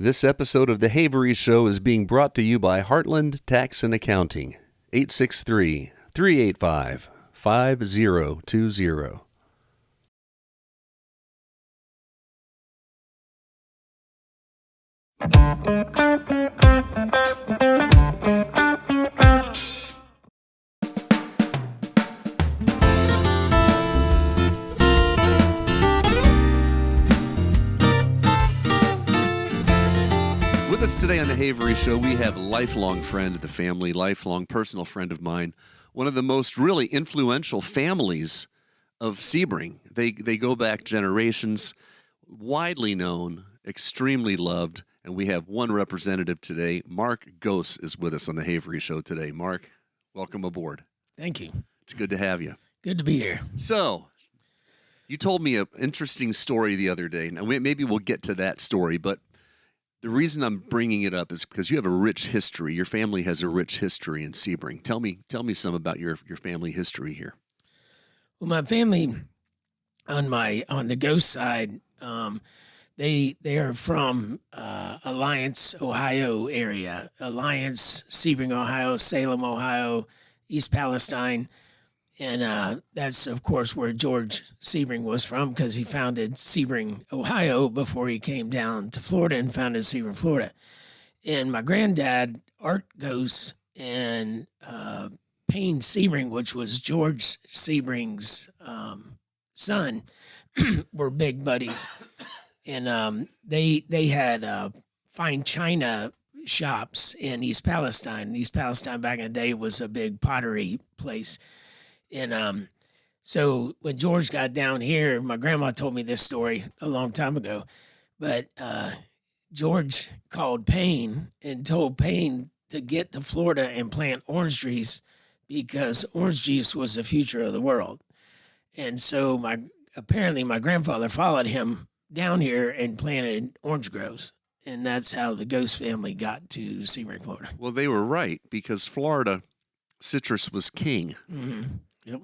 This episode of The Havery Show is being brought to you by Heartland Tax and Accounting, 863-385-5020. With us today on The Havery Show, we have a lifelong friend of the family, lifelong personal friend of mine, one of the most really influential families of Sebring. They go back generations, widely known, extremely loved, and we have one representative today. Mark Gose is with us on The Havery Show today. Mark, welcome aboard. Thank you. It's good to have you. Good to be here. So, you told me an interesting story the other day. Now, maybe we'll get to that story, but the reason I'm bringing it up is because you have a rich history. Your family has a rich history in Sebring. Tell me some about your family history here. Well, my family on the Gose side, they are from Alliance, Ohio area. Alliance, Sebring, Ohio, Salem, Ohio, East Palestine. And that's, of course, where George Sebring was from, because he founded Sebring, Ohio, before he came down to Florida and founded Sebring, Florida. And my granddad, Art Gose, and Payne Sebring, which was George Sebring's son, were big buddies. And they had fine china shops in East Palestine. East Palestine back in the day was a big pottery place. And so when George got down here, my grandma told me this story a long time ago, but George called Payne and told Payne to get to Florida and plant orange trees because orange juice was the future of the world. And so apparently my grandfather followed him down here and planted orange groves. And that's how the Gose family got to Sebring, Florida. Well, they were right, because Florida, citrus was king. Mm-hmm. Yep.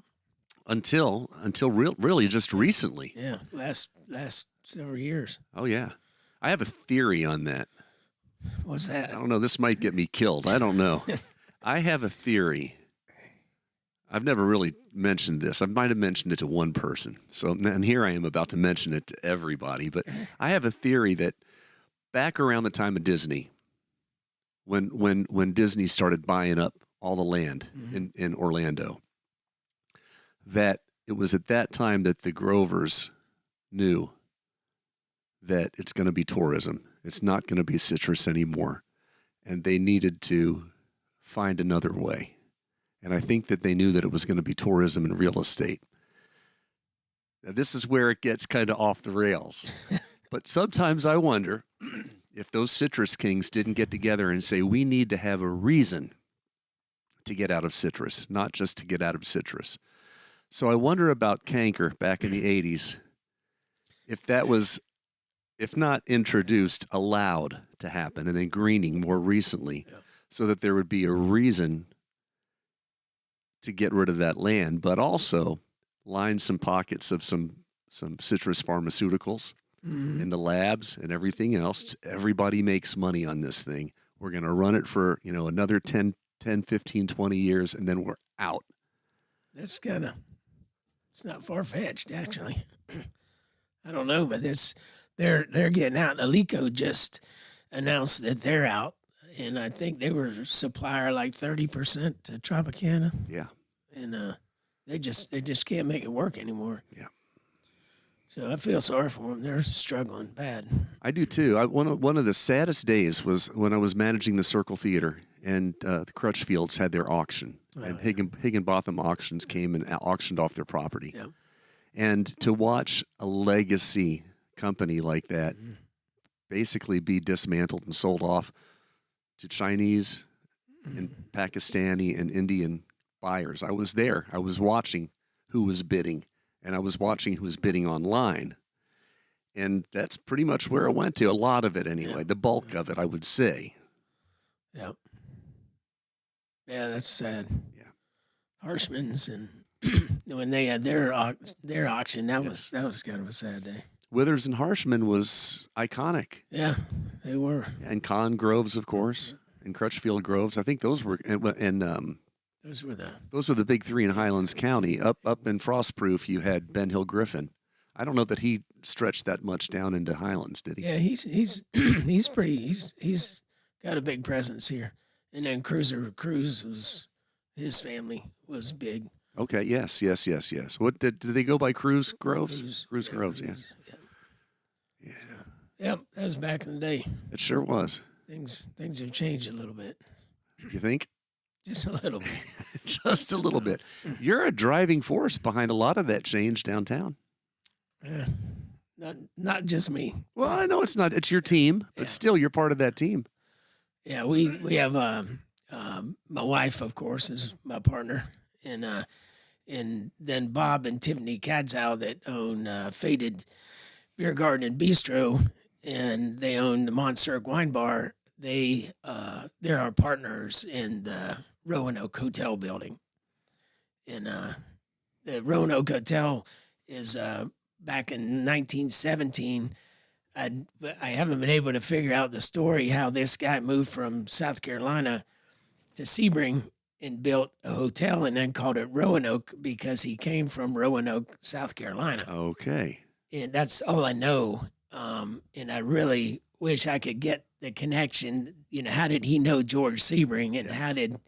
Until really just recently. Yeah, last several years. Oh, yeah. I have a theory on that. What's that? I don't know. This might get me killed. I don't know. I have a theory. I've never really mentioned this. I might have mentioned it to one person. And here I am about to mention it to everybody. But I have a theory that back around the time of Disney, when Disney started buying up all the land in Orlando, that it was at that time that the Grovers knew that it's going to be tourism. It's not going to be citrus anymore. And they needed to find another way. And I think that they knew that it was going to be tourism and real estate. Now, this is where it gets kind of off the rails. But sometimes I wonder if those citrus kings didn't get together and say, we need to have a reason to get out of citrus, not just to get out of citrus. So I wonder about canker back in the 80s, if that was, if not introduced, allowed to happen, and then greening more recently, so that there would be a reason to get rid of that land, but also line some pockets of some citrus pharmaceuticals in the labs and everything else. Everybody makes money on this thing. We're going to run it for, another 10, 15, 20 years, and then we're out. That's it's not far-fetched, actually. I don't know, but they're getting out. Alico just announced that they're out, and I think they were supplier like 30% to Tropicana. Yeah. And they just can't make it work anymore. Yeah. So I feel sorry for them. They're struggling bad. I do too. One of the saddest days was when I was managing the Circle Theater, and the Crutchfields had their auction. And Higginbotham Auctions came and auctioned off their property. Yep. And to watch a legacy company like that basically be dismantled and sold off to Chinese and Pakistani and Indian buyers. I was there. I was watching who was bidding, and I was watching who was bidding online. And that's pretty much where it went to, a lot of it anyway, the bulk of it, I would say. Yep. Yeah, that's sad. Yeah. Harshman's, and when they had their auction, that was kind of a sad day. Withers and Harshman was iconic. Yeah, they were. And Con Groves, of course, and Crutchfield Groves. I think those were Those were the big three in Highlands County. Up in Frostproof, you had Ben Hill Griffin. I don't know that he stretched that much down into Highlands, did he? Yeah, he's he's got a big presence here. And then Cruz was, his family was big. Okay. Yes. What did they go by? Cruz Groves. Cruz Groves. Cruz, Yeah. yeah. Yep, that was back in the day. It sure was. Things have changed a little bit. You think? Just a little bit. Just a little bit. You're a driving force behind a lot of that change downtown. Not just me. Well, I know it's not. It's your team, but still, you're part of that team. Yeah, we have my wife, of course, is my partner, and then Bob and Tiffany Kadzow that own Faded Beer Garden and Bistro, and they own the Montsirk Wine Bar. They're our partners in the Roanoke Hotel building, and the Roanoke Hotel is back in 1917. I haven't been able to figure out the story how this guy moved from South Carolina to Sebring and built a hotel and then called it Roanoke because he came from Roanoke, South Carolina. Okay. And that's all I know. And I really wish I could get the connection. You know, how did he know George Sebring, and how did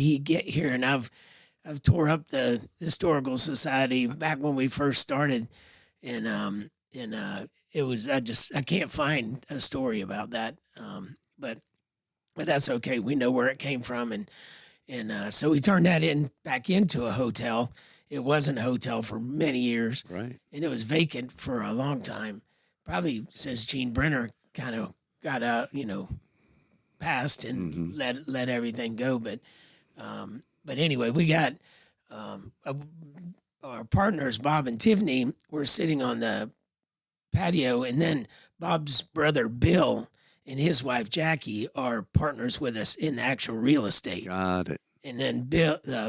he get here? And I've tore up the Historical Society back when we first started, and it was I can't find a story about that. But that's okay. We know where it came from, and so we turned that back into a hotel. It wasn't a hotel for many years, Right. and it was vacant for a long time, probably since Gene Brenner kind of got out, passed and let everything go. But anyway, we got our partners, Bob and Tiffany, were sitting on the patio, and then Bob's brother Bill and his wife Jackie are partners with us in the actual real estate. Got it. And then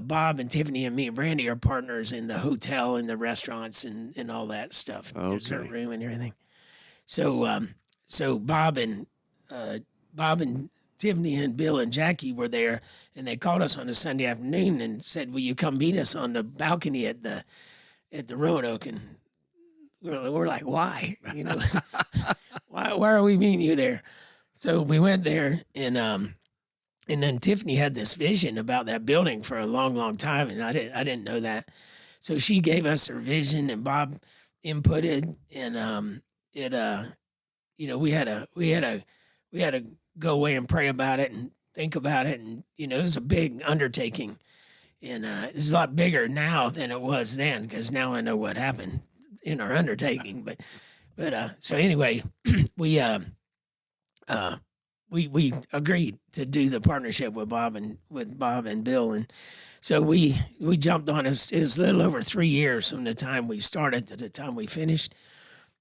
Bob and Tiffany and me and Brandy are partners in the hotel and the restaurants and all that stuff, Okay. dessert room and everything. So Bob and Tiffany and Bill and Jackie were there, and they called us on a Sunday afternoon and said, "Will you come meet us on the balcony at the Roanoke?" And we're like, "Why? Why are we meeting you there?" So we went there, and then Tiffany had this vision about that building for a long, long time, and I didn't know that. So she gave us her vision, and Bob inputted, and we had to go away and pray about it and think about it, and it was a big undertaking, and it's a lot bigger now than it was then, because now I know what happened in our undertaking. But so anyway, we agreed to do the partnership with Bob and Bill, and so we jumped on it. It was a little over 3 years from the time we started to the time we finished.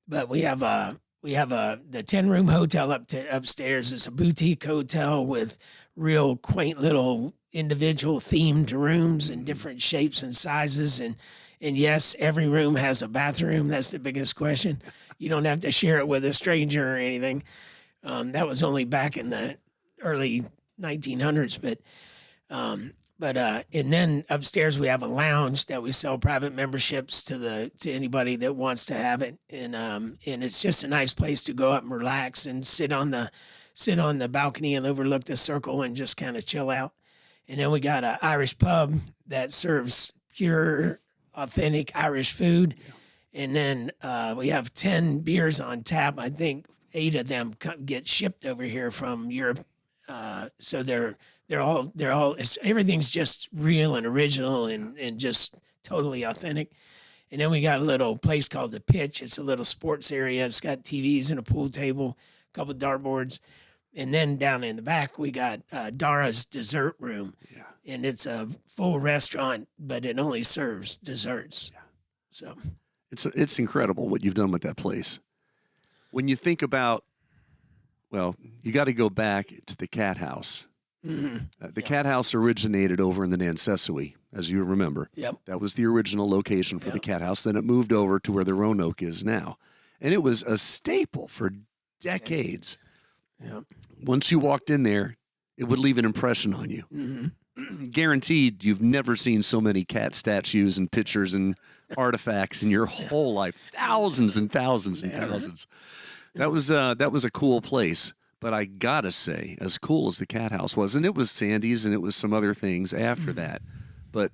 But we have the 10-room hotel upstairs. It's a boutique hotel with real quaint little individual themed rooms in different shapes and sizes, and yes, every room has a bathroom. That's the biggest question. You don't have to share it with a stranger or anything. That was only back in the early 1900s, and then upstairs we have a lounge that we sell private memberships to anybody that wants to have it, and it's just a nice place to go up and relax and sit on the balcony and overlook the circle and just kind of chill out. And then we got an Irish pub that serves pure, authentic Irish food, and then we have 10 beers on tap. I think 8 of them get shipped over here from Europe, so they're all everything's just real and original and just totally authentic. And then we got a little place called The Pitch. It's a little sports area. It's got TVs and a pool table, a couple of dartboards. And then down in the back, we got Dara's Dessert Room. Yeah. And it's a full restaurant, but it only serves desserts. Yeah. So it's incredible what you've done with that place. When you think about, well, you got to go back to the Cat House. Mm-hmm. The Cat House originated over in the Nansesewee, as you remember. Yep. That was the original location for the Cat House. Then it moved over to where the Roanoke is now. And it was a staple for decades. Yeah. Once you walked in there, it would leave an impression on you. Mm-hmm. Guaranteed you've never seen so many cat statues and pictures and artifacts in your whole life. Thousands and thousands and thousands. That was a cool place. But I gotta say, as cool as the cat house was, and it was Sandy's and it was some other things after that, but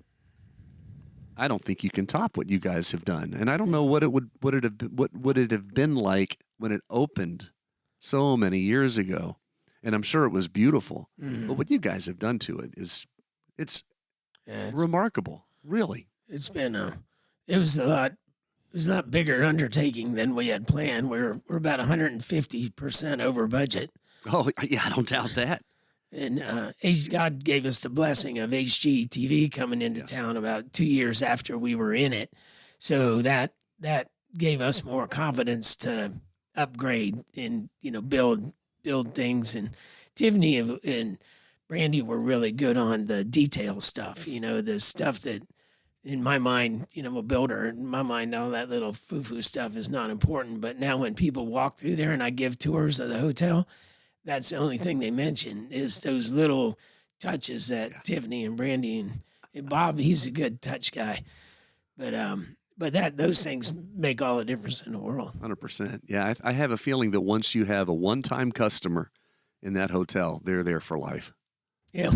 I don't think you can top what you guys have done. And I don't know what would it have been like when it opened so many years ago. And I'm sure it was beautiful. But what you guys have done to it is it's remarkable, really. It was a lot bigger undertaking than we had planned. We're about 150% over budget. Oh, yeah, I don't doubt that. And God gave us the blessing of HGTV coming into town about 2 years after we were in it. So that gave us more confidence to upgrade and, build things. And Tiffany and Brandy were really good on the detail stuff, the stuff that, in my mind, I'm a builder. In my mind, all that little foo-foo stuff is not important. But now when people walk through there and I give tours of the hotel, that's the only thing they mention is those little touches that Tiffany and Brandy and Bob, he's a good touch guy. But those things make all the difference in the world. 100%. Yeah, I have a feeling that once you have a one-time customer in that hotel, they're there for life. Yeah,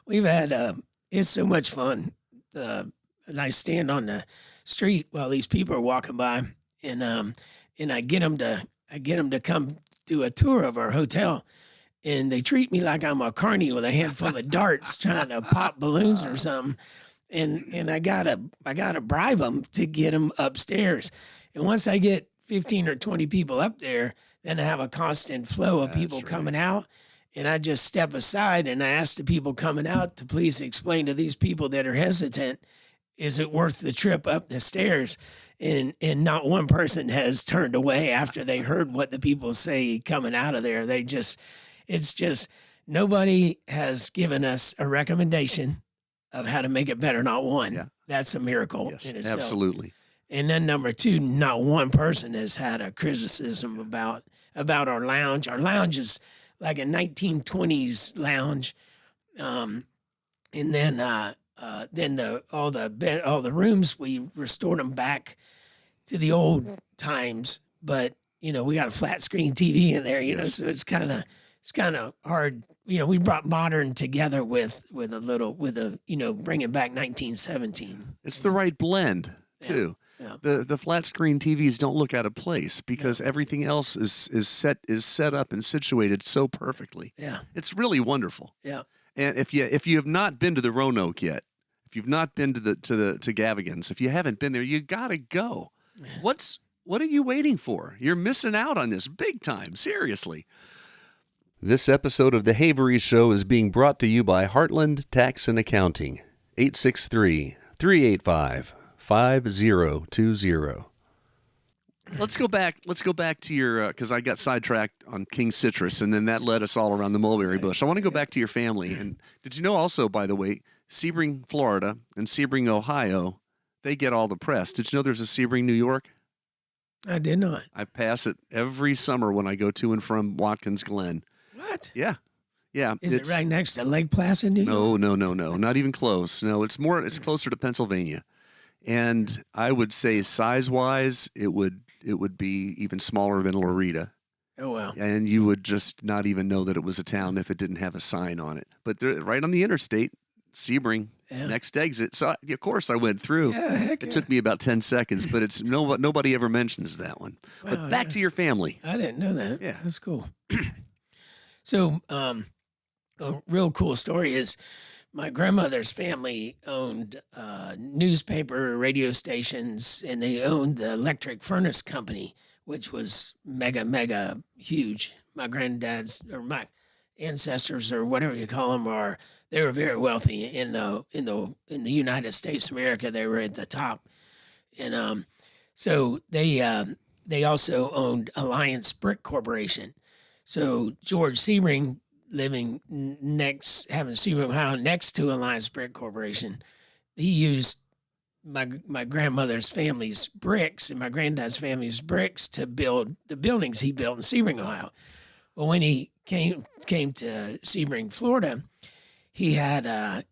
we've had it's so much fun. And I stand on the street while these people are walking by, and I get them to come do a tour of our hotel, and they treat me like I'm a carny with a handful of darts trying to pop balloons or something, and I gotta bribe them to get them upstairs, and once I get 15 or 20 people up there, then I have a constant flow of people coming out. And I just step aside and I ask the people coming out to please explain to these people that are hesitant, is it worth the trip up the stairs? And not one person has turned away after they heard what the people say coming out of there. It's just nobody has given us a recommendation of how to make it better. Not one. Yeah. That's a miracle in itself. Absolutely. And then number two, not one person has had a criticism about our lounge. Our lounge is like a 1920s lounge, and then all the rooms, we restored them back to the old times. But we got a flat screen TV in there, so it's kind of hard. We brought modern together with bringing back 1917. It's the right blend too. Yeah. The flat screen TVs don't look out of place because everything else is set up and situated so perfectly. Yeah, it's really wonderful. Yeah, and if you have not been to the Roanoke yet, if you've not been to Gavigan's, if you haven't been there, you gotta go. What are you waiting for? You're missing out on this big time. Seriously. This episode of the Havery Show is being brought to you by Heartland Tax and Accounting. 863-385-5020. Let's go back to your, because I got sidetracked on King Citrus, and then that led us all around the mulberry bush. I want to go back to your family. And did you know also, by the way, Sebring, Florida, and Sebring, Ohio, they get all the press. Did you know there's a Sebring, New York? I did not. I pass it every summer when I go to and from Watkins Glen. What? Yeah. Yeah. Is it right next to Lake Placid, New York? No. Not even close. No, it's closer to Pennsylvania. And I would say size-wise, it would be even smaller than Loretta. Oh, wow. And you would just not even know that it was a town if it didn't have a sign on it. But they're right on the interstate, Sebring, next exit. So, of course, I went through. Yeah, it took me about 10 seconds, but it's nobody ever mentions that one. Wow, but back to your family. I didn't know that. Yeah. That's cool. So, a real cool story is my grandmother's family owned newspaper, radio stations, and they owned the electric furnace company, which was mega huge. My granddad's or my ancestors or whatever you call them they were very wealthy in the United States of America. They were at the top, and so they also owned Alliance Brick Corporation. So George Sebring, living having Sebring, Ohio, next to Alliance Brick Corporation, he used my grandmother's family's bricks and my granddad's family's bricks to build the buildings he built in Sebring, Ohio. Well, when he came to Sebring, Florida, he had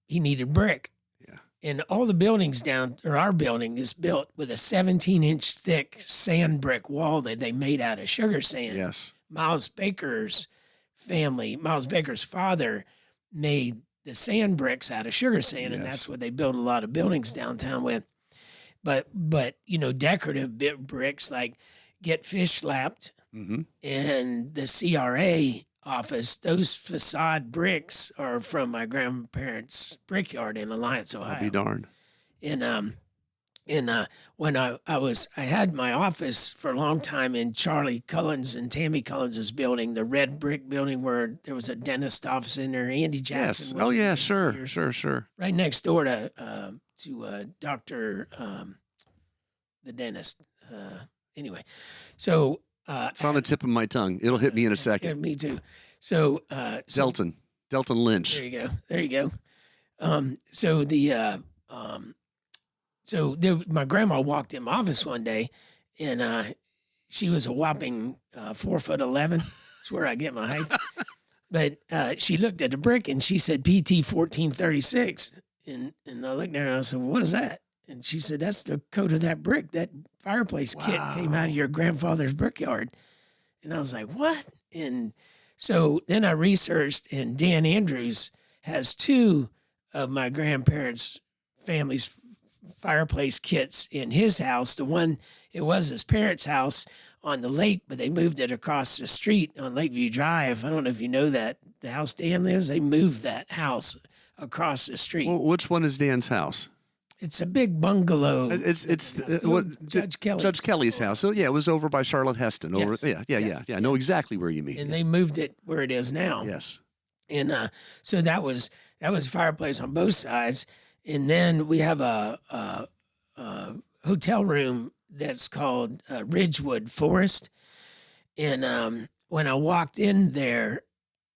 he needed brick. Yeah. And all the buildings our building is built with a 17-inch thick sand brick wall that they made out of sugar sand. Yes. Miles Baker's father made the sand bricks out of sugar sand, and Yes. that's what they built a lot of buildings downtown with. But decorative bricks like Get Fish Slapped Mm-hmm. and the CRA office, those facade bricks are from my grandparents' brickyard in Alliance, Ohio. I'll be darned. When I had my office for a long time in Charlie Cullens and Tammy Cullens' building, the red brick building where there was a dentist office in there. Andy Jackson. Yes. Was Oh, yeah, here, sure. right next door to Doctor the dentist. Anyway, so It's on the tip of my tongue. It'll hit me in a yeah, second. me too. So Delton Lynch. There you go. My grandma walked in my office one day, and she was a whopping 4'11". That's where I get my height. But she looked at the brick and she said PT 1436, and I looked at her and I said, "What is that?" And she said, "That's the code of that brick. That fireplace kit came out of your grandfather's brickyard." And I was like, "What?" And so then I researched, and Dan Andrews has two of my grandparents' family's fireplace kits in his house. The one, it was his parents' house on the lake, but they moved it across the street on Lakeview Drive. I don't know if you know that. The house Dan lives, they moved that house across the street. Well, which one is Dan's house? It's a big bungalow. It's Judge Kelly's. Judge Kelly's house. So yeah, it was over by Charlotte Heston. Over Yes. Yeah. I know exactly where you mean. And they moved it where it is now. Yes. And so that was fireplace on both sides. And then we have a hotel room that's called Ridgewood Forest. And when I walked in there,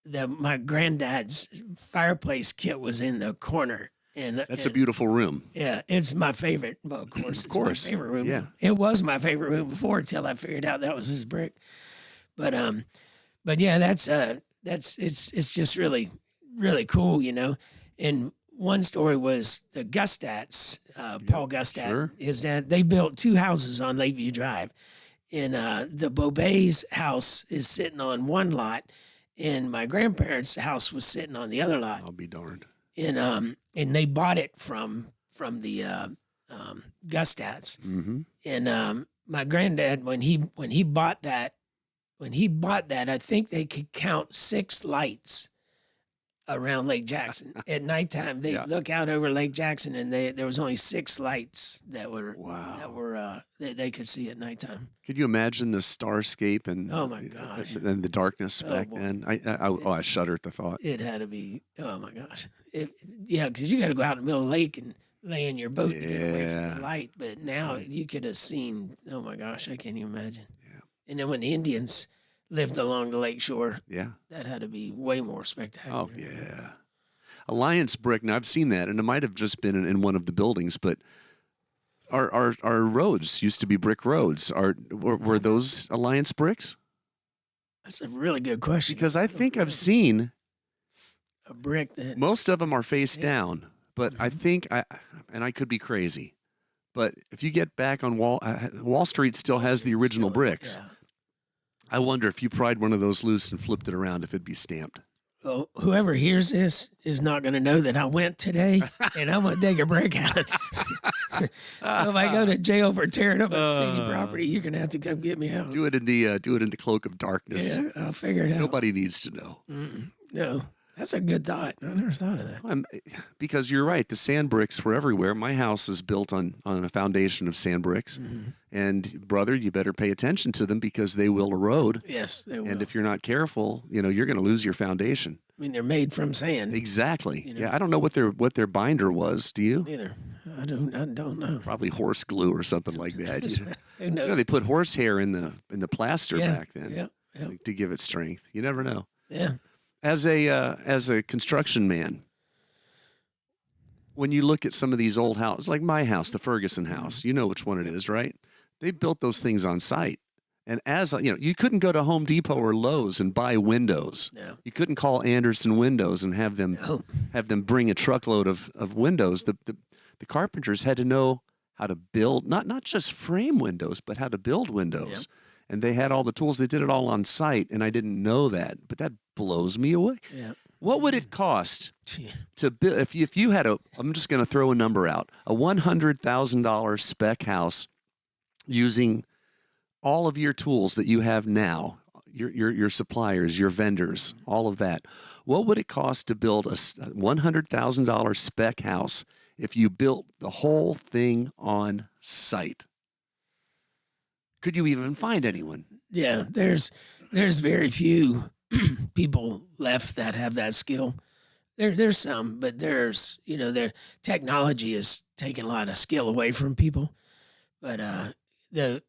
my granddad's fireplace kit was in the corner. And That's a beautiful room. Yeah, it's my favorite. Well, of course, it's my favorite room. Yeah. It was my favorite room before until I figured out that was his brick. But yeah, it's just really, really cool, you know. And one story was the Gustats, Paul Gustat, sure. his dad. They built two houses on Lakeview Drive, and the Bobet's house is sitting on one lot, and my grandparents' house was sitting on the other lot. I'll be darned. And they bought it from the Gustats. Mm-hmm. And my granddad, when he bought that, I think they could count 6 lights around Lake Jackson at nighttime. They'd look out over Lake Jackson, and there was only 6 lights that they could see at nighttime. Could you imagine the starscape and Oh my gosh, and the darkness back boy. then? I shudder at the thought. It had to be. Oh my gosh, because you got to go out in the middle of the lake and lay in your boat to get away from the light. But now you could have seen. Oh my gosh, I can't even imagine. Yeah. And then when the Indians lived along the lake shore, Yeah. that had to be way more spectacular. Oh yeah. Alliance brick. Now I've seen that, and it might have just been in one of the buildings, but our roads used to be brick roads. Were those Alliance bricks? That's a really good question. Because I think I've seen a brick that most of them are face Sand. down, but I think and I could be crazy, but if you get back on Wall Street still has the original bricks. Yeah. I wonder if you pried one of those loose and flipped it around, if it'd be stamped. Well, whoever hears this is not going to know that I went today, and I'm going to take a break out. So if I go to jail for tearing up a city property, you're going to have to come get me out. Do it in the cloak of darkness. Yeah, I'll figure it out. Nobody needs to know. No, that's a good thought. I never thought of that. Because you're right, the sand bricks were everywhere. My house is built on a foundation of sand bricks. Mm-hmm. And brother, you better pay attention to them because they will erode. Yes, they will. And if you're not careful, you're going to lose your foundation. I mean, they're made from sand. Exactly. You know? Yeah, I don't know what their binder was. Do you? Neither. I don't know. Probably horse glue or something like that. Who knows? They put horsehair in the plaster back then Yeah. to give it strength. You never know. Yeah. As a construction man, when you look at some of these old houses, like my house, the Ferguson house, you know which one it is, right? They built those things on site. And as you know, you couldn't go to Home Depot or Lowe's and buy windows. No. You couldn't call Anderson Windows and have them bring a truckload of windows. The carpenters had to know how to build not just frame windows, but how to build windows. Yep. And they had all the tools. They did it all on site, and I didn't know that. But that blows me away. Yeah. What would it cost to build if you had I'm just going to throw a number out, a $100,000 spec house using all of your tools that you have now, your suppliers, your vendors, all of that. What would it cost to build a $100,000 spec house if you built the whole thing on site? Could you even find anyone? Yeah, there's very few people left that have that skill. There's some, but there's their technology is taking a lot of skill away from people. But those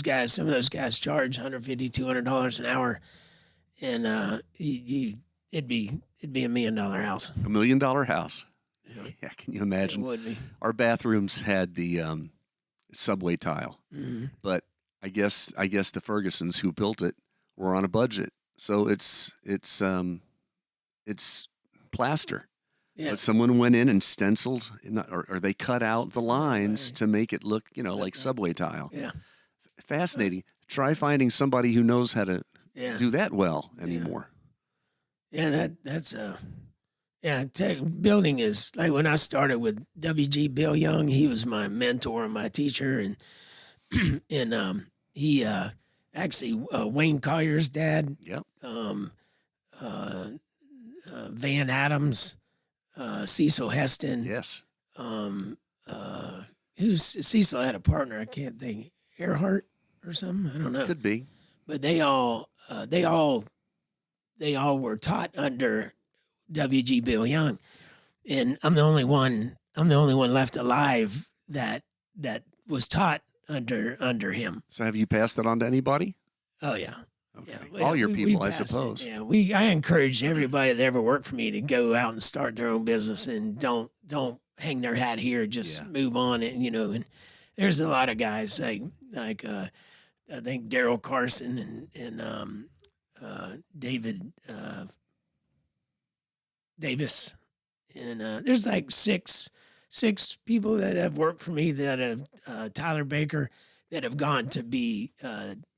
guys, some of those guys charge $150, $200 an hour, and it'd be $1 million house. $1 million house. Yeah, can you imagine? It would be. Our bathrooms had the subway tile, but I guess the Fergusons who built it were on a budget, so it's plaster. Yeah. But someone went in and stenciled, or they cut out the lines to make it look, like subway tile. Yeah. Fascinating. Try finding somebody who knows how to do that well anymore. Yeah, building is like when I started with W.G. Bill Young. He was my mentor and my teacher, and he actually Wayne Collier's dad. Yep. Van Adams, Cecil Heston. Yes. Cecil had a partner. I can't think. Earhart or something. I don't know. Could be. But they all were taught under W.G. Bill Young, and I'm the only one left alive that was taught under him. So have you passed that on to anybody? Oh yeah. Okay. Yeah, all your people, I passed it. suppose. Yeah, I encourage everybody that ever worked for me to go out and start their own business and don't hang their hat here. Just move on, and And there's a lot of guys like I think Daryl Carson and David Davis, and there's like six people that have worked for me that have Tyler Baker that have gone to be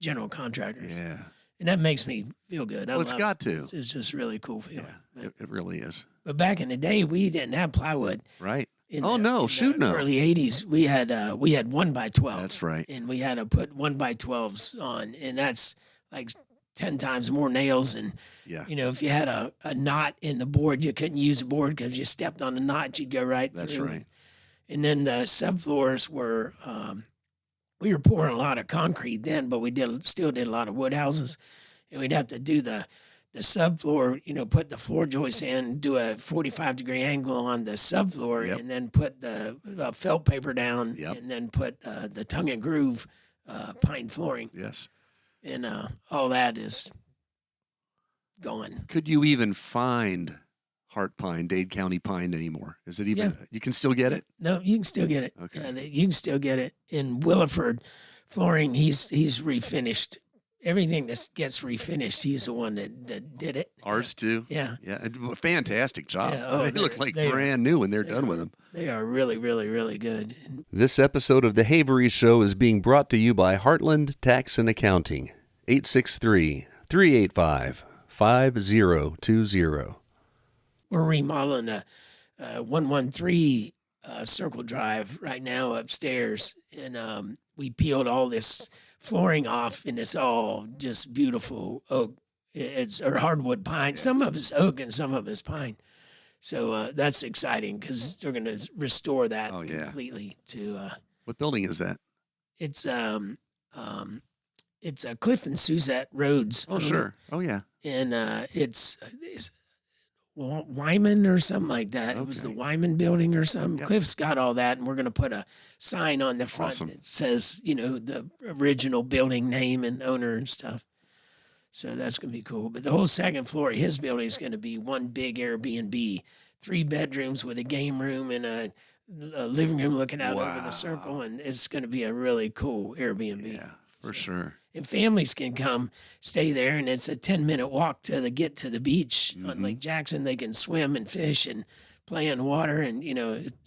general contractors. Yeah. And that makes me feel good. Well, it's got to. It's just really cool feeling. Yeah, it really is. But back in the day, we didn't have plywood. Right. In no. the early 80s, we had 1x12. That's right. And we had to put 1x12s on, and that's like 10 times more nails. And if you had a knot in the board, you couldn't use the board because you stepped on the knot, you'd go right through. That's right. And then the subfloors were. We were pouring a lot of concrete then, but we still did a lot of wood houses, and we'd have to do the subfloor. Put the floor joists in, do a 45-degree angle on the subfloor, and then put the felt paper down, and then put the tongue and groove pine flooring. Yes, and all that is gone. Could you even find Hart pine, Dade County pine anymore? Is it even? Yeah. You can still get it? No, you can still get it. Okay, you can still get it in Williford flooring. He's refinished everything that gets refinished. He's the one that did it. Ours too. Yeah, fantastic job. Yeah, they look like brand new when they're done with them. They are really, really, really good. This episode of the Havery Show is being brought to you by Heartland Tax and Accounting. 863-385-5020. We're remodeling a 113 Circle Drive right now upstairs, and we peeled all this flooring off, and it's all just beautiful oak. It's or hardwood pine. Some of it's oak, and some of it's pine. So that's exciting because they're going to restore that completely. To what building is that? It's Cliff and Suzette Roads. Oh sure. Oh yeah. And it's Wyman or something like that. Okay. It was the Wyman building or something. Yep. Cliff's got all that, and we're going to put a sign on the front that says, the original building name and owner and stuff. So that's going to be cool. But the whole second floor of his building is going to be one big Airbnb 3 bedrooms with a game room and a living room looking out over the circle, Wow. and it's going to be a really cool Airbnb. Yeah, for sure. And families can come stay there, and it's a 10-minute walk to get to the beach on Lake Jackson. They can swim and fish and play in water, and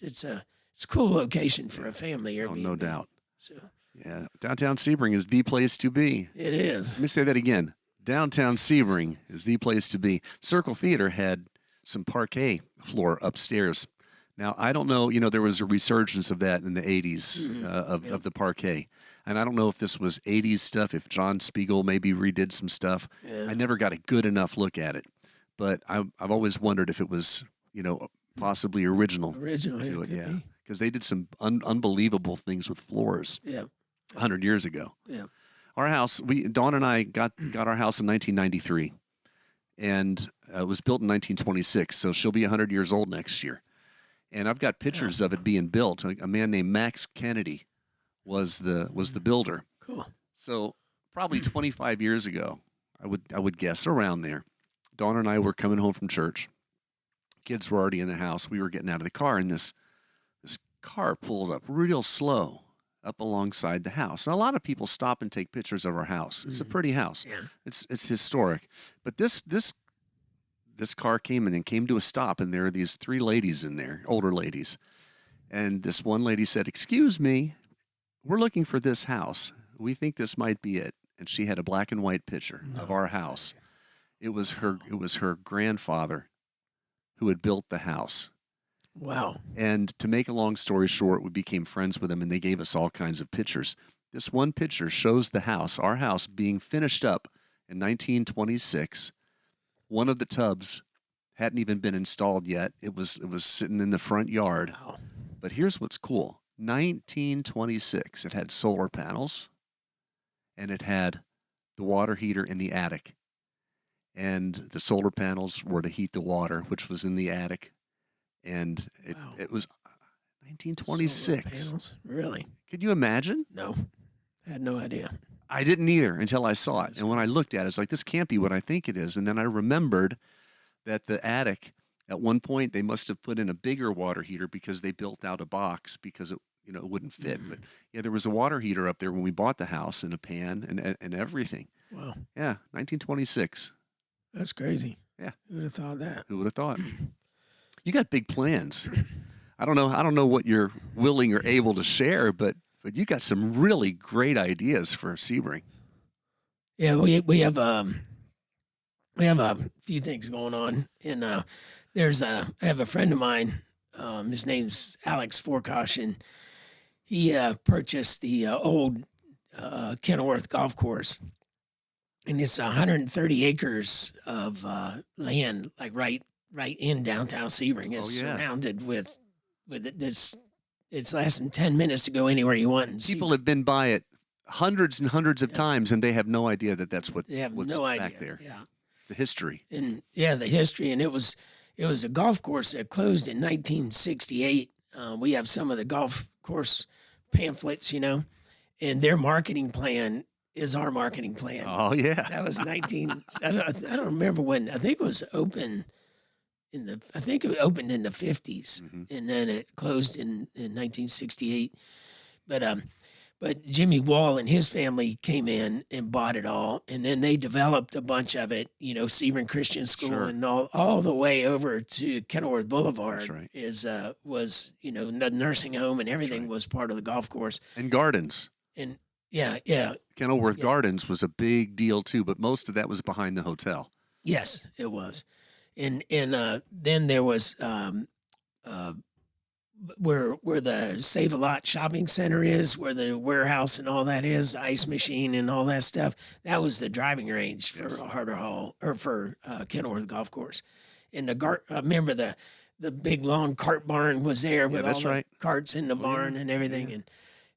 it's a cool location for a family Airbnb. Oh, no doubt. So Yeah, downtown Sebring is the place to be. it is. Let me say that again. Downtown Sebring is the place to be. Circle Theater had some parquet floor upstairs. Now, I don't know, there was a resurgence of that in the 80s of the parquet. And I don't know if this was 80s stuff, if John Spiegel maybe redid some stuff. Yeah. I never got a good enough look at it. But I've always wondered if it was, possibly original. Original, to it it, could be. Because they did some unbelievable things with floors Yeah. 100 years ago. Yeah. Our house, Dawn and I got our house in 1993, and it was built in 1926. So she'll be 100 years old next year. And I've got pictures of it being built. A man named Max Kennedy was the builder. Cool. So probably 25 years ago, I would guess around there. Dawn and I were coming home from church. Kids were already in the house. We were getting out of the car, and this car pulled up real slow up alongside the house. Now, a lot of people stop and take pictures of our house. It's a pretty house. Yeah. It's historic. But this car came in and came to a stop, and there are these 3 ladies in there, older ladies. And this one lady said, "Excuse me, we're looking for this house. We think this might be it." And she had a black and white picture of our house. It was her grandfather who had built the house. Wow. And to make a long story short, we became friends with them, and they gave us all kinds of pictures. This one picture shows the house, our house, being finished up in 1926. One of the tubs hadn't even been installed yet. It was sitting in the front yard. Wow. But here's what's cool. 1926, it had solar panels, and it had the water heater in the attic. And the solar panels were to heat the water, which was in the attic. And it was 1926. Solar panels? Really? Could you imagine? No. I had no idea. I didn't either until I saw it. And when I looked at it, it's like, this can't be what I think it is. And then I remembered that the attic, at one point, they must have put in a bigger water heater because they built out a box because it wouldn't fit. But yeah, there was a water heater up there when we bought the house, and a pan and everything. Wow. Yeah, 1926. That's crazy. Yeah. Who would have thought that? Who would have thought? You got big plans. I don't know what you're willing or able to share, but you got some really great ideas for Sebring. Yeah, we have a few things going on, and I have a friend of mine. His name's Alex Forkosh, and he purchased the old Kenilworth golf course, and it's 130 acres of land, like right in downtown Sebring. It's surrounded with it. It's less than 10 minutes to go anywhere you want. People have been by it hundreds and hundreds of times, and they have no idea that that's They have what's no back idea. there. Yeah. The history. And the history, and it was a golf course that closed in 1968. We have some of the golf course pamphlets, and their marketing plan is our marketing plan. Oh yeah, That was I don't remember when. I think it was open I think it opened in the 50s, and then it closed in 1968. But Jimmy Wall and his family came in and bought it all, and then they developed a bunch of it. Sebring Christian School, Sure. and all the way over to Kenilworth Boulevard That's right. was the nursing home, and everything right. was part of the golf course. And gardens. And yeah, Kenilworth Gardens was a big deal too, but most of that was behind the hotel. yes, it was. And then there was where the Save a Lot shopping center is, where the warehouse and all that is, the ice machine and all that stuff. That was the driving range for Harder Hall, or for Kenilworth Golf Course. And I remember the big long cart barn was there with all the carts in the barn and everything.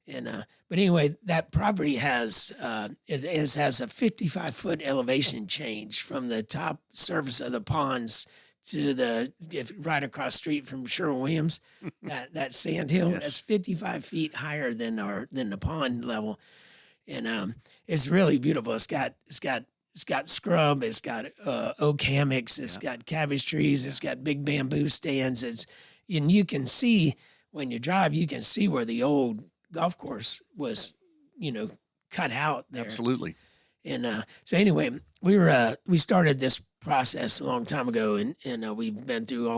Yeah. But anyway, that property has a 55-foot elevation change from the top surface of the ponds to right across the street from Sherwin-Williams, that sand hill. Yes. That's 55 feet higher than the pond level, and it's really beautiful. It's got It's got scrub. It's got oak hammocks. It's got cabbage trees. It's got big bamboo stands. And you can see when you drive, you can see where the old golf course was, cut out there. Absolutely. And so anyway, we started this process a long time ago, and we've been through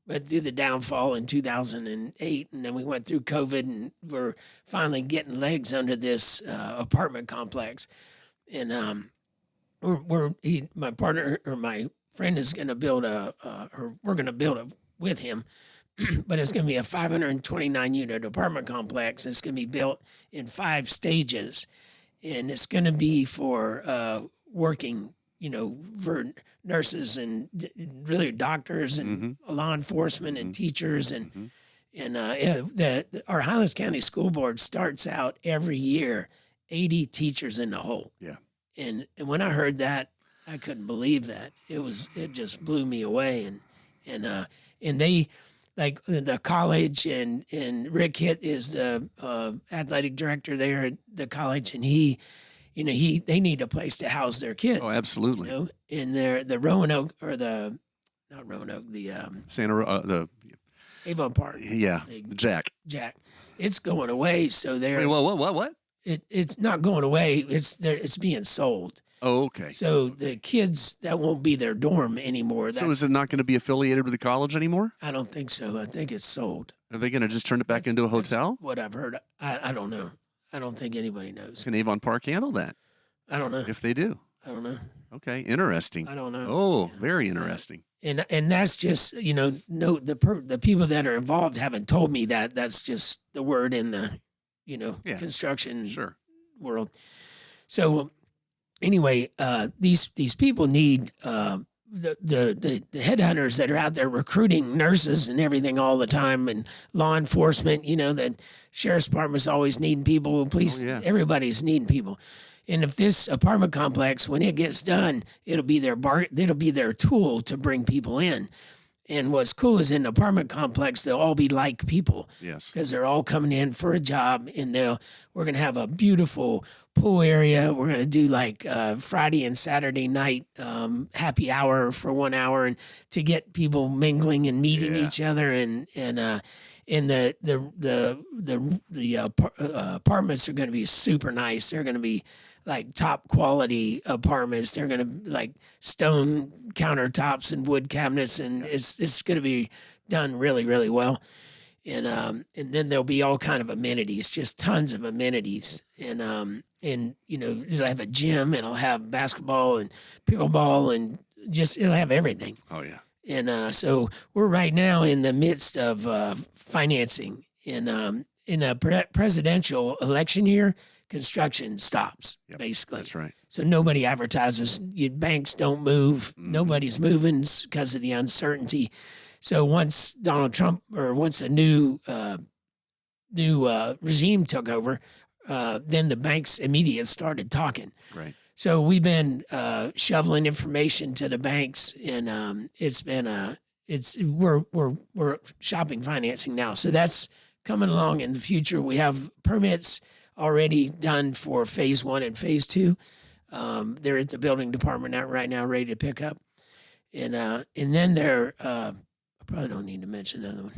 went through the downfall in 2008, and then we went through COVID, and we're finally getting legs under this apartment complex. And my partner or my friend is going to build or we're going to build it with him, but it's going to be a 529 unit apartment complex. It's going to be built in 5 stages, and it's going to be for working, for nurses and really doctors and law enforcement and teachers and our Highlands County School Board starts out every year 80 teachers in the hole. Yeah. And when I heard that, I couldn't believe that. It just blew me away. And they, like the college, and Rick Hitt is the athletic director there at the college, and they need a place to house their kids. Oh, absolutely. In the Roanoke, or not Roanoke, the the Avon Park. Yeah, Jack. It's going away. So they're Wait, what? It's not going away. It's being sold. Oh, okay. So the kids, that won't be their dorm anymore. So is it not going to be affiliated with the college anymore? I don't think so. I think it's sold. Are they going to just turn it back into a hotel? What I've heard. I don't know. I don't think anybody knows. Can Avon Park handle that? I don't know. If they do. I don't know. Okay, interesting. I don't know. Oh, very interesting. And that's just, the people that are involved haven't told me that. That's just the word in the, construction world. So anyway, these people need the headhunters that are out there recruiting nurses and everything all the time, and law enforcement. The sheriff's department's always needing people. Police, everybody's needing people. And if this apartment complex, when it gets done, it'll be their tool to bring people in. And what's cool is in the apartment complex, they'll all be like people. Yes. Because they're all coming in for a job, and we're going to have a beautiful pool area. We're going to do like Friday and Saturday night happy hour for 1 hour, and to get people mingling and meeting each other. And the apartments are going to be super nice. They're going to be like top quality apartments. They're going to like stone countertops and wood cabinets, and it's going to be done really, really well. And then there'll be all kind of amenities, just tons of amenities. And it'll have a gym, and it'll have basketball and pickleball, and it'll have everything. Oh yeah. And so we're right now in the midst of financing. And in a presidential election year, construction stops, basically. That's right. So nobody advertises. Banks don't move. Nobody's moving because of the uncertainty. So once Donald Trump, or once a new regime took over, then the banks immediately started talking. Right. So we've been shoveling information to the banks, and we're shopping financing now. So that's coming along in the future. We have permits already done for phase 1 and phase 2. They're at the building department right now, ready to pick up. And then I probably don't need to mention another one.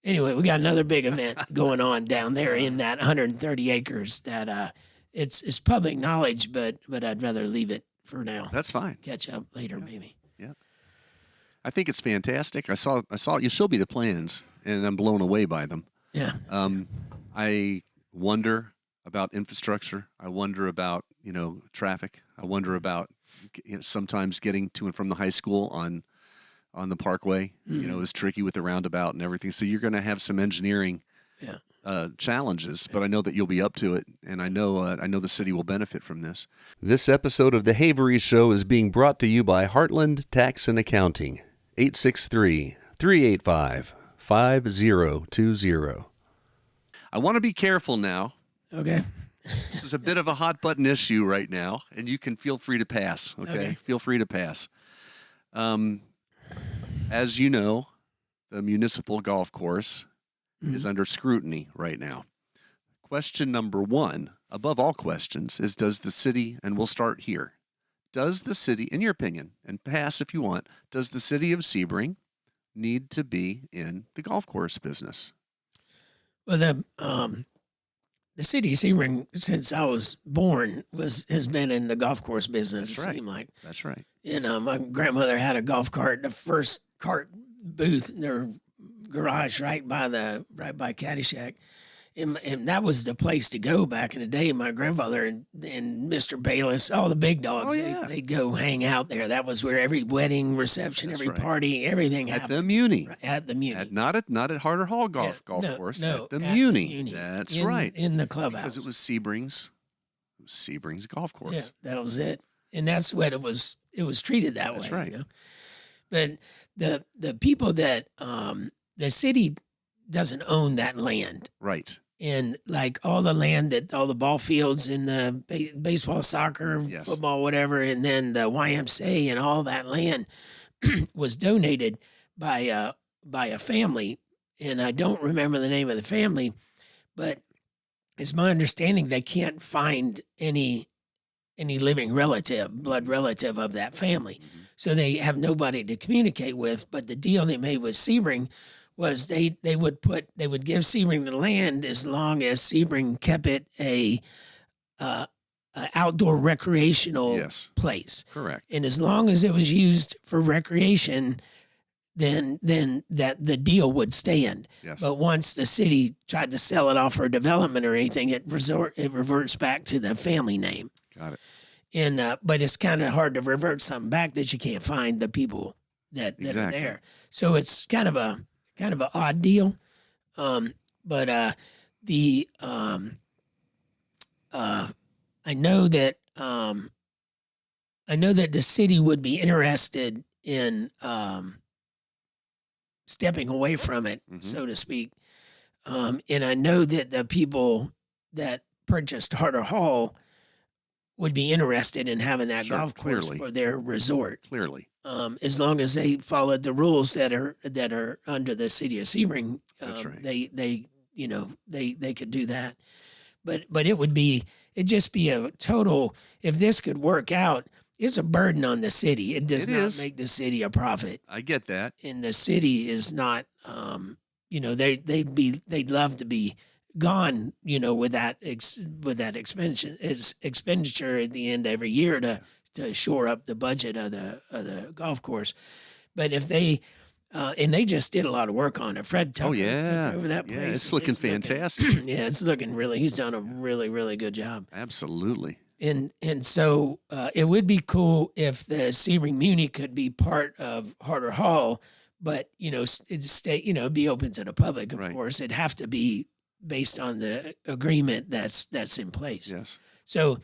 Anyway, we got another big event going on down there in that 130 acres that it's public knowledge, but I'd rather leave it for now. That's fine. Catch up later, maybe. Yeah. I think it's fantastic. I saw you showed me the plans, and I'm blown away by them. Yeah. I wonder about infrastructure. I wonder about, traffic. I wonder about sometimes getting to and from the high school on the parkway. Is tricky with the roundabout and everything. So you're going to have some engineering challenges, but I know that you'll be up to it, and I know the city will benefit from this. This episode of the Havery Show is being brought to you by Heartland Tax and Accounting, 863-385-5020. I want to be careful now. Okay. This is a bit of a hot button issue right now, and you can feel free to pass. Okay? Feel free to pass. As you know, the municipal golf course is under scrutiny right now. Question number 1, above all questions, is does the city, and we'll start here, does the city, in your opinion, and pass if you want, does the city of Sebring need to be in the golf course business? Well, the city of Sebring, since I was born, has been in the golf course business. That's right. It seemed like. That's right. My grandmother had a golf cart, the first cart booth in their garage right by Caddyshack. And that was the place to go back in the day. My grandfather and Mr. Bayless, all the big dogs, they'd go hang out there. That was where every wedding, reception, every party, everything happened. At the Muni. Right, at the Muni. Not at Harder Hall golf course. No, at the Muni. Muni. That's right. In the clubhouse. Because it was Sebring's golf course. Yeah, that was it. And that's what it was. It was treated that way. That's right. But the people that the city doesn't own that land. Right. And like all the land that all the ball fields and the baseball, soccer, football, whatever, and then the YMCA and all that land was donated by a family, and I don't remember the name of the family, but it's my understanding they can't find any living relative, blood relative of that family, so they have nobody to communicate with. But the deal they made with Sebring was they would give Sebring the land as long as Sebring kept it a outdoor recreational place. Correct. And as long as it was used for recreation, then that the deal would stand. Yes. But once the city tried to sell it off for development or anything, it reverts back to the family name. Got it. And but it's kind of hard to revert something back that you can't find the people that are there. So it's kind of an odd deal. But I know that the city would be interested in stepping away from it, so to speak. And I know that the people that purchased Harder Hall would be interested in having that golf course for their resort. Clearly. As long as they followed the rules that are under the city of Sebring, That's right. they could do that. But it'd just be a total, if this could work out, it's a burden on the city. It does not make the city a profit. I get that. And the city is not, they'd love to be gone, with that expenditure at the end of every year to shore up the budget of the golf course. But if they and they just did a lot of work on it. Fred Tucker took over that place. Yeah, it's looking fantastic. It's looking really. He's done a really, really good job. Absolutely. And so it would be cool if the Sebring Muni could be part of Harder Hall, but it'd be open to the public. Of course, it'd have to be based on the agreement that's in place. Yes. So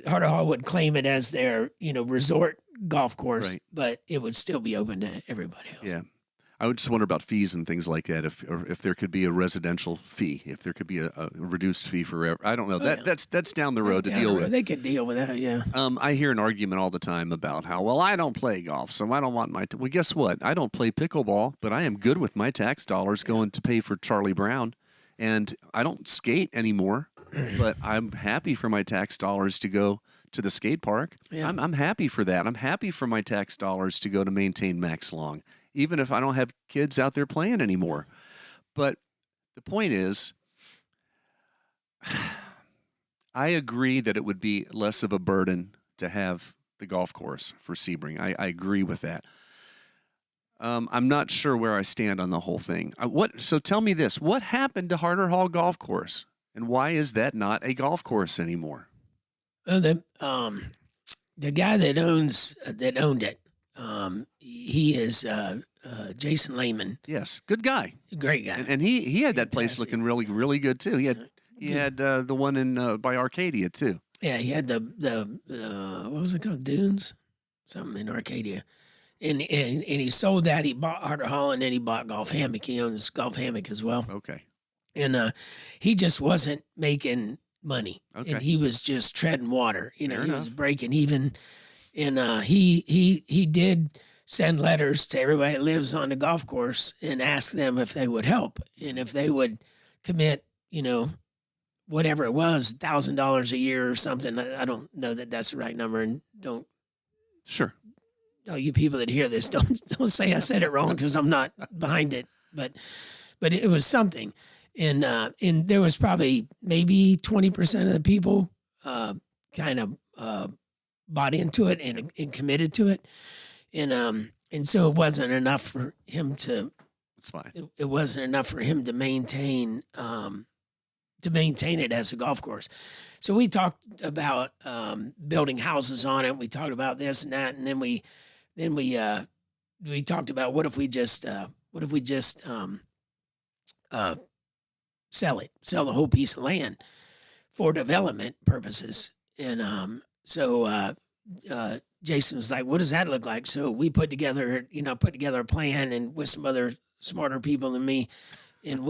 Harder Hall would claim it as their resort golf course, but it would still be open to everybody else. Yeah. I would just wonder about fees and things like that. If there could be a residential fee, if there could be a reduced fee for, I don't know. That's down the road to deal with. They could deal with that. Yeah. I hear an argument all the time about how, I don't play golf, so I don't want my. Well, guess what? I don't play pickleball, but I am good with my tax dollars going to pay for Charlie Brown, and I don't skate anymore, but I'm happy for my tax dollars to go to the skate park. Yeah. I'm happy for that. I'm happy for my tax dollars to go to maintain Max Long, even if I don't have kids out there playing anymore. But the point is, I agree that it would be less of a burden to have the golf course for Sebring. I agree with that. I'm not sure where I stand on the whole thing. So tell me this. What happened to Harder Hall Golf Course? And why is that not a golf course anymore? Well, the guy that owned it, he is Jason Lehman. Yes, good guy, great guy, and he had that place looking really, really good too. He had the one in by Arcadia too. Yeah, he had the what was it called, Dunes, something in Arcadia, and he sold that. He bought Harder Hall, and then he bought Golf Hammock. He owns Golf Hammock as well. Okay, and he just wasn't making money, okay. And he was just treading water. He was breaking even. And he did send letters to everybody that lives on the golf course and ask them if they would help and if they would commit, whatever it was, $1,000 a year or something. I don't know that that's the right number, and don't Sure. you people that hear this, don't say I said it wrong because I'm not behind it. But it was something, and there was probably maybe 20% of the people kind of bought into it and committed to it, and so it wasn't enough for him to. It's fine. It wasn't enough for him to maintain it as a golf course. So we talked about building houses on it. We talked about this and that, and then we talked about what if we just sell the whole piece of land for development purposes. And so Jason was like, "What does that look like?" So we put together a plan, and with some other smarter people than me, and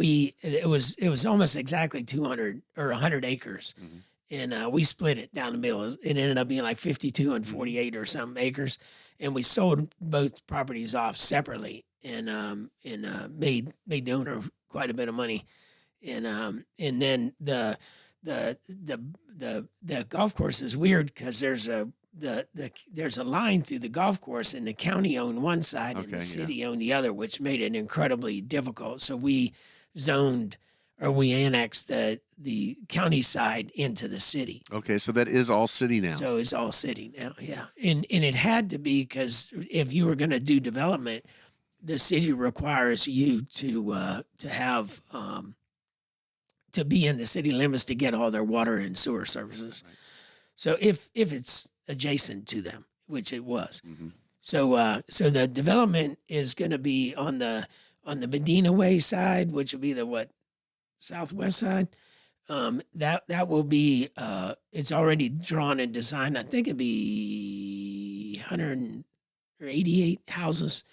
it was almost exactly 200 or 100 acres. Mm-hmm. And we split it down the middle. It ended up being like 52 and 48 or something acres. And we sold both properties off separately and made the owner quite a bit of money. And then the golf course is weird because there's a line through the golf course, and the county owned one side and the city owned the other, which made it incredibly difficult. So we annexed the county side into the city. Okay, so that is all city now. So it's all city now, yeah. And it had to be, because if you were going to do development, the city requires you to have to be in the city limits to get all their water and sewer services. Right. So if it's adjacent to them, which it was. Mm-hmm. So the development is going to be on the Medina Way side, which will be the southwest side. That will be it's already drawn and designed. I think it'd be 188 houses,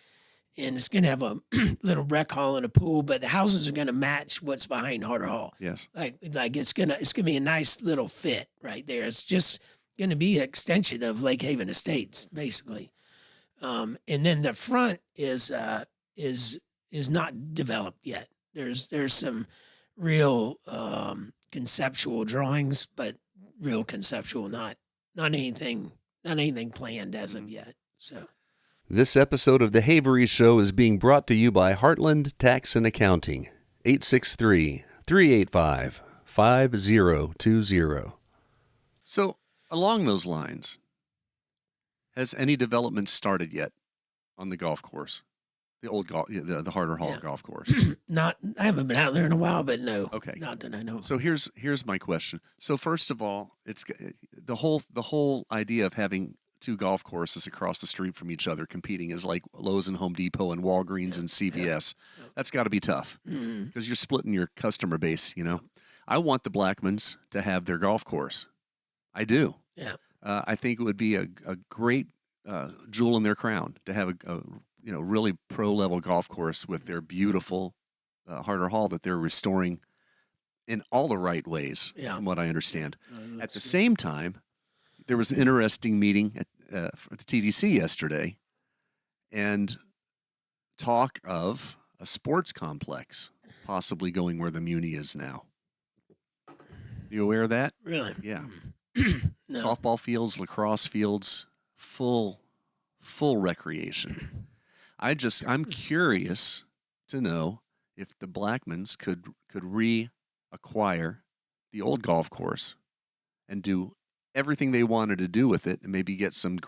and it's going to have a little rec hall and a pool. But the houses are going to match what's behind Harder Hall. Yes, like it's gonna be a nice little fit right there. It's just going to be an extension of Lake Haven Estates, basically. And then the front is not developed yet. There's some real conceptual drawings, but real conceptual, not anything planned as of yet. So this episode of the Havery Show is being brought to you by Heartland Tax and Accounting, 863-385-5020. So along those lines, has any development started yet on the golf course? The old the Harder Hall golf course. I haven't been out there in a while, but no. Okay. Not that I know. So here's my question. So first of all, it's the whole idea of having two golf courses across the street from each other competing is like Lowe's and Home Depot and Walgreens and CVS. Yeah. That's got to be tough because you're splitting your customer base. I want the Blackmans to have their golf course. I do. Yeah. I think it would be a great jewel in their crown to have a really pro-level golf course with their beautiful Harder Hall that they're restoring in all the right ways, from what I understand. At the same time, there was an interesting meeting for the TDC yesterday, and talk of a sports complex possibly going where the Muni is now. You aware of that? Really? Yeah. No. Softball fields, lacrosse fields, full recreation. I'm curious to know if the Blackmans could reacquire the old golf course and do everything they wanted to do with it, and maybe get some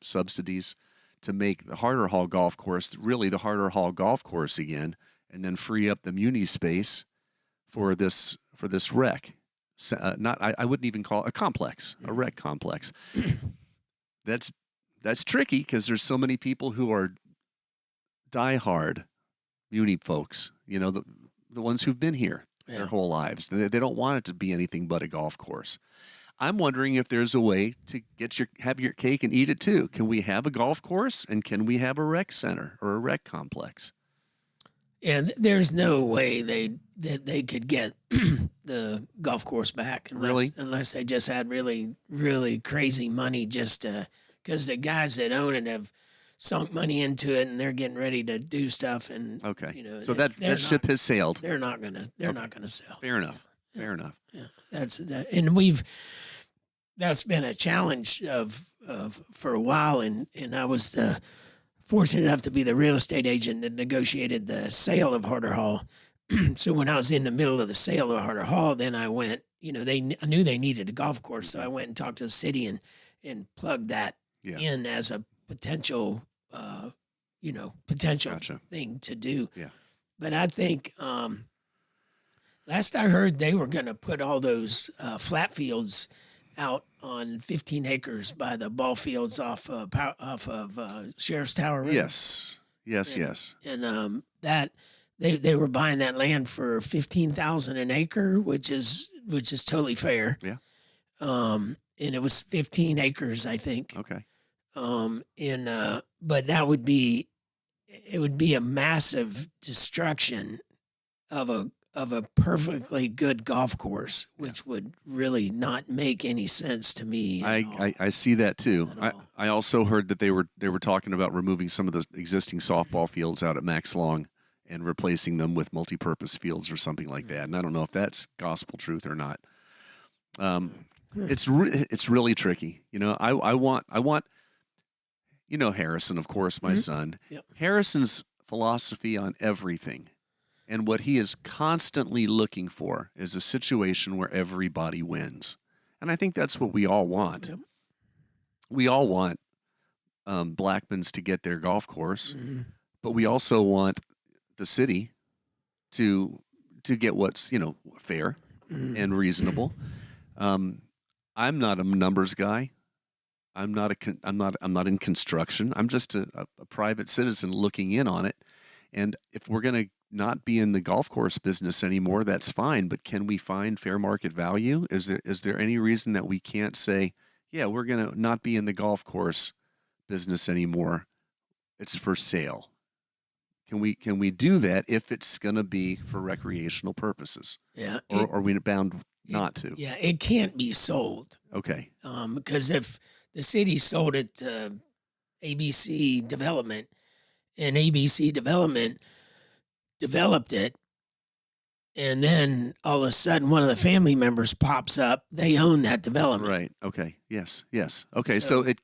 subsidies to make the Harder Hall golf course really the Harder Hall golf course again, and then free up the Muni space for this rec. I wouldn't even call it a complex, a rec complex. That's tricky because there's so many people who are diehard Muni folks, the ones who've been here their whole lives. They don't want it to be anything but a golf course. I'm wondering if there's a way to have your cake and eat it too. Can we have a golf course, and can we have a rec center or a rec complex? And there's no way that they could get the golf course back unless they just had really, really crazy money, just because the guys that own it have sunk money into it, and they're getting ready to do stuff. And so that ship has sailed. They're not gonna sell. Fair enough. Fair enough. Yeah, that's that. And we've that's been a challenge of for a while, and I was fortunate enough to be the real estate agent that negotiated the sale of Harder Hall. So when I was in the middle of the sale of Harder Hall, then I went. I knew they needed a golf course, so I went and talked to the city and plugged that in as a potential, potential Gotcha. thing to do. Yeah. But I think last I heard, they were going to put all those flat fields out on 15 acres by the ball fields off of Sheriff's Tower Road. Yes. Yes. And that they were buying that land for $15,000 an acre, which is totally fair. Yeah. And it was 15 acres, I think. Okay. But it would be a massive destruction of a perfectly good golf course, which would really not make any sense to me. I see that too. At all. I also heard that they were talking about removing some of the existing softball fields out at Max Long and replacing them with multi-purpose fields or something like that. And I don't know if that's gospel truth or not. It's really tricky. I want Harrison, of course, my son. Yep. Harrison's philosophy on everything and what he is constantly looking for is a situation where everybody wins. And I think that's what we all want. Yep. We all want Blackmans to get their golf course, but we also want the city to get what's fair and reasonable. I'm not a numbers guy. I'm not in construction. I'm just a private citizen looking in on it. And if we're going to not be in the golf course business anymore, that's fine. But can we find fair market value? Is there any reason that we can't say, yeah, we're going to not be in the golf course business anymore? It's for sale. Can we do that if it's going to be for recreational purposes? Yeah. Or are we bound not to? Yeah, it can't be sold. Okay. Because if the city sold it to ABC Development, and ABC Development developed it, and then all of a sudden one of the family members pops up, they own that development. Right. Okay. Yes. Okay. So it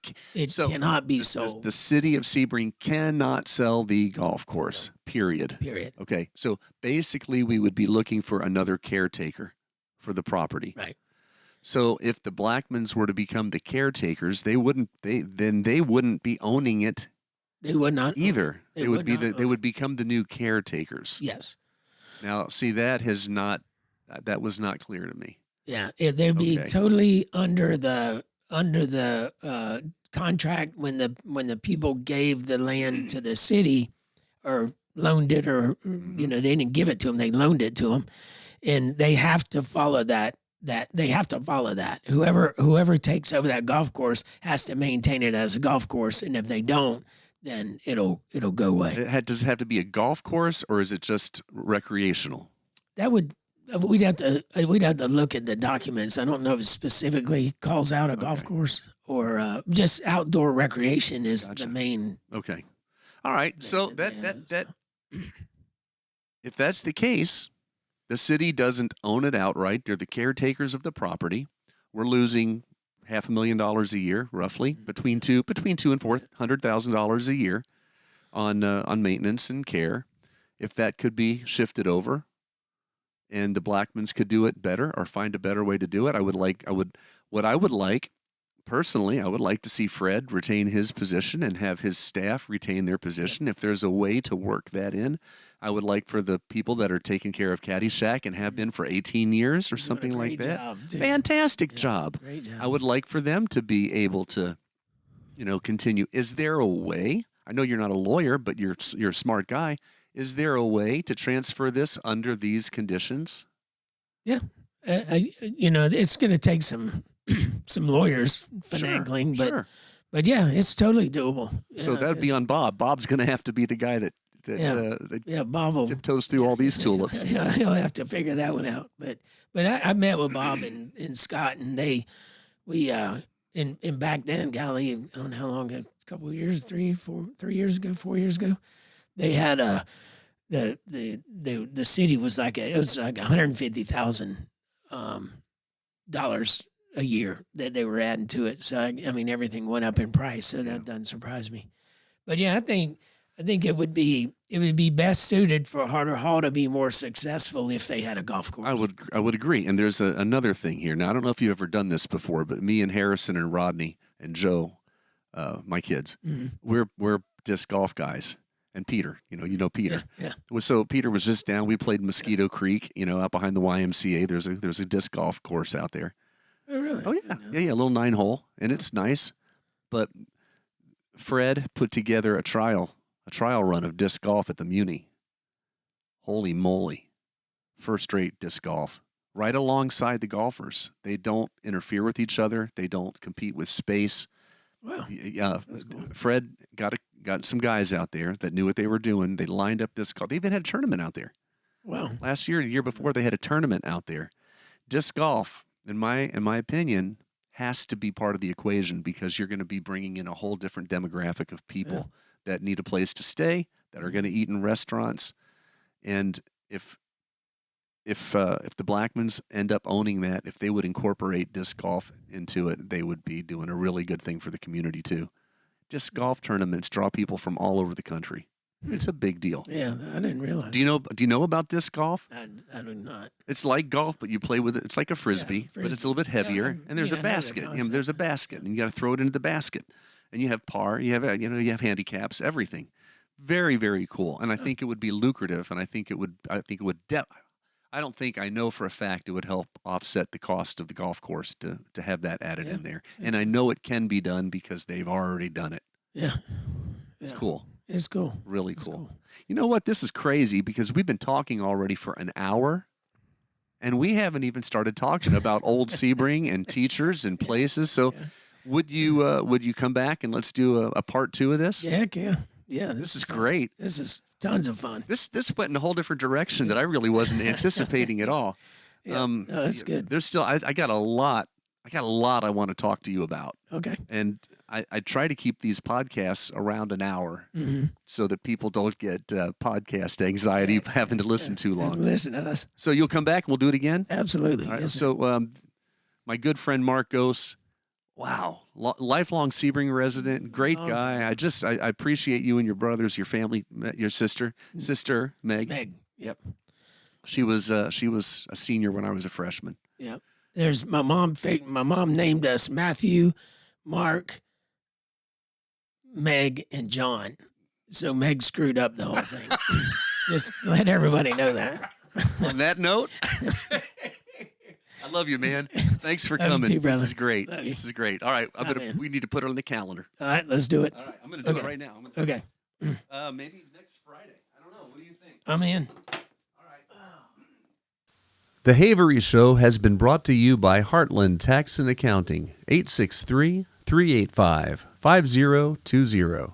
cannot be sold. The city of Sebring cannot sell the golf course. Period. Okay. So basically, we would be looking for another caretaker for the property. Right. So if the Blackmans were to become the caretakers, they wouldn't be owning it. They would not either. They would become the new caretakers. Yes. Now, see, that was not clear to me. Yeah, they'd be totally under the contract when the people gave the land to the city or loaned it, or they didn't give it to them, they loaned it to them, and they have to follow that. They have to follow that. Whoever takes over that golf course has to maintain it as a golf course, and if they don't, then it'll go away. Does it have to be a golf course, or is it just recreational? We'd have to look at the documents. I don't know if it specifically calls out a golf course or just outdoor recreation is the main. Okay, all right. So that if that's the case, the city doesn't own it outright. They're the caretakers of the property. We're losing $500,000 a year, roughly, between $200,000 and $400,000 a year on maintenance and care. If that could be shifted over, and the Blackmans could do it better or find a better way to do it, I would like to see Fred retain his position and have his staff retain their position. If there's a way to work that in, I would like for the people that are taking care of Caddyshack and have been for 18 years or something like that. Fantastic job. Great job. I would like for them to be able to, continue. Is there a way? I know you're not a lawyer, but you're a smart guy. Is there a way to transfer this under these conditions? Yeah. It's going to take some lawyers finagling, but yeah, it's totally doable. So that'd be on Bob. Bob's going to have to be the guy that Bob will tiptoes through all these tulips. He'll have to figure that one out. But I met with Bob and Scott, and and back then, golly, I don't know how long, a couple of years, 4 years ago, they had the city was like $150,000 a year that they were adding to it. So I mean, everything went up in price, so that doesn't surprise me. But yeah, I think it would be best suited for Harder Hall to be more successful if they had a golf course. I would agree. And there's another thing here. Now I don't know if you've ever done this before, but me and Harrison and Rodney and Joe, my kids, we're disc golf guys. And Peter, you know Peter. Yeah. So Peter was just down. We played Mosquito Creek, out behind the YMCA. There's a disc golf course out there. Oh really? Oh yeah, yeah, a little 9-hole, and it's nice. But Fred put together a trial run of disc golf at the Muni. Holy moly, first-rate disc golf, right alongside the golfers. They don't interfere with each other. They don't compete with space. Wow. Cool. Fred got some guys out there that knew what they were doing. They lined up disc golf. They even had a tournament out there. Wow. Last year, the year before, they had a tournament out there. Disc golf, in my opinion, has to be part of the equation because you're going to be bringing in a whole different demographic of people that need a place to stay, that are going to eat in restaurants, and if the Blackmans end up owning that, if they would incorporate disc golf into it, they would be doing a really good thing for the community too. Disc golf tournaments draw people from all over the country. It's a big deal. Yeah, I didn't realize. Do you know about disc golf? I do not. It's like golf, but you play with it. It's like a frisbee, but it's a little bit heavier. And there's a basket. There's a basket, and you got to throw it into the basket. And you have par. You have handicaps. Everything. Very, very cool. And I think it would be lucrative. And I don't think I know for a fact it would help offset the cost of the golf course to have that added in there. And I know it can be done because they've already done it. Yeah. It's cool. It's cool. Really cool. You know what? This is crazy because we've been talking already for an hour, and we haven't even started talking about old Sebring and teachers and places. So would you come back and let's do a part 2 of this? Yeah, heck yeah. Yeah, this is great. This is tons of fun. This went in a whole different direction that I really wasn't anticipating at all. No, that's good. There's still I got a lot I want to talk to you about. Okay. And I try to keep these podcasts around an hour so that people don't get podcast anxiety having to listen too long. Listen to us. So you'll come back and we'll do it again? Absolutely. All right, yes, so my good friend Mark Gose, wow, lifelong Sebring resident, great guy. I appreciate you and your brothers, your family, your sister Meg. Meg, yep. She was a senior when I was a freshman. Yep. There's my mom. My mom named us Matthew, Mark, Meg, and John. So Meg screwed up the whole thing. Just let everybody know that. On that note, I love you, man. Thanks for coming. Too, this is great. This is great. All right, we need to put it on the calendar. All right, let's do it. All right, I'm going to do it right now. Okay. Maybe next Friday. I don't know. What do you think? I'm in. The Havery Show has been brought to you by Heartland Tax and Accounting, 863-385-5020.